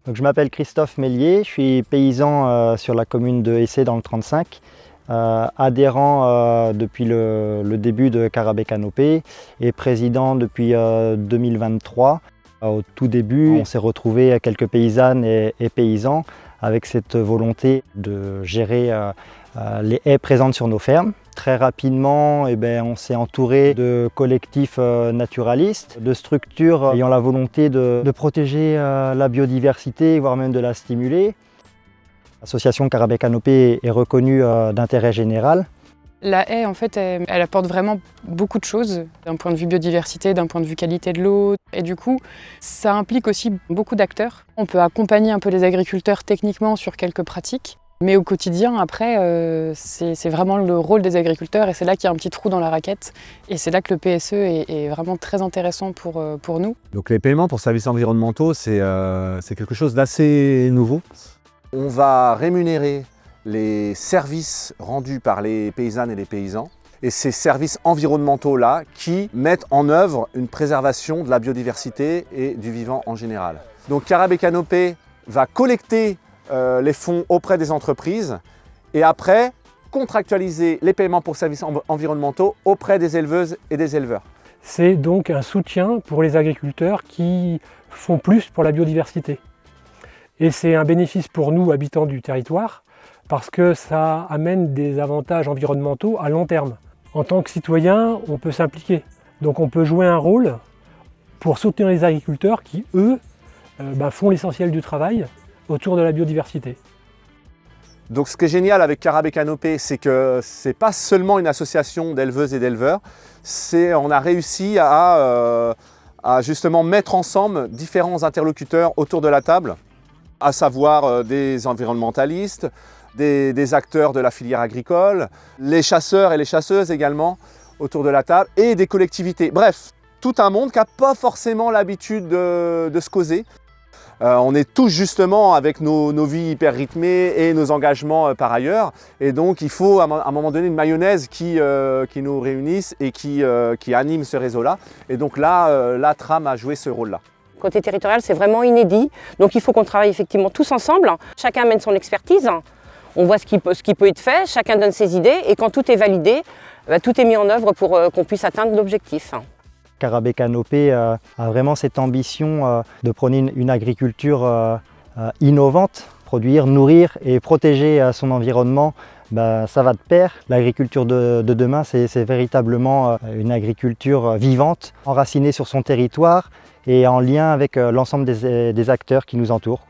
Donc, je m'appelle Christophe Mélier, je suis paysan sur la commune de Essé dans le 35, adhérent depuis le début de Carabé Canopé et président depuis 2023. Au tout début, on s'est retrouvés quelques paysannes et paysans avec cette volonté de gérer les haies présentes sur nos fermes. Très rapidement, on s'est entouré de collectifs naturalistes, de structures ayant la volonté de protéger la biodiversité, voire même de la stimuler. L'association Carabé Canopé est reconnue d'intérêt général. La haie, en fait, elle apporte vraiment beaucoup de choses, d'un point de vue biodiversité, d'un point de vue qualité de l'eau. Et du coup, ça implique aussi beaucoup d'acteurs. On peut accompagner un peu les agriculteurs techniquement sur quelques pratiques. Mais au quotidien, après, c'est vraiment le rôle des agriculteurs et c'est là qu'il y a un petit trou dans la raquette. Et c'est là que le PSE est vraiment très intéressant pour nous. Donc les paiements pour services environnementaux, c'est quelque chose d'assez nouveau. On va rémunérer les services rendus par les paysannes et les paysans et ces services environnementaux-là qui mettent en œuvre une préservation de la biodiversité et du vivant en général. Donc Carabé Canopé va collecter les fonds auprès des entreprises et après contractualiser les paiements pour services environnementaux auprès des éleveuses et des éleveurs. C'est donc un soutien pour les agriculteurs qui font plus pour la biodiversité. Et c'est un bénéfice pour nous, habitants du territoire, parce que ça amène des avantages environnementaux à long terme. En tant que citoyen, on peut s'impliquer. Donc on peut jouer un rôle pour soutenir les agriculteurs qui, eux, font l'essentiel du travail autour de la biodiversité. Donc ce qui est génial avec Carabé Canopé, c'est que ce n'est pas seulement une association d'éleveuses et d'éleveurs, on a réussi à justement mettre ensemble différents interlocuteurs autour de la table, à savoir des environnementalistes, des acteurs de la filière agricole, les chasseurs et les chasseuses également autour de la table et des collectivités. Bref, tout un monde qui n'a pas forcément l'habitude de se causer. On est tous justement avec nos vies hyper rythmées et nos engagements par ailleurs. Et donc il faut à un moment donné une mayonnaise qui nous réunisse et qui anime ce réseau-là. Et donc là, la trame a joué ce rôle-là. Côté territorial, c'est vraiment inédit. Donc il faut qu'on travaille effectivement tous ensemble. Chacun amène son expertise. On voit ce qui peut être fait, chacun donne ses idées. Et quand tout est validé, tout est mis en œuvre pour qu'on puisse atteindre l'objectif. Carabé Canopé a vraiment cette ambition de prôner une agriculture innovante, produire, nourrir et protéger son environnement. Ça va de pair. L'agriculture de demain, c'est véritablement une agriculture vivante, enracinée sur son territoire et en lien avec l'ensemble des acteurs qui nous entourent.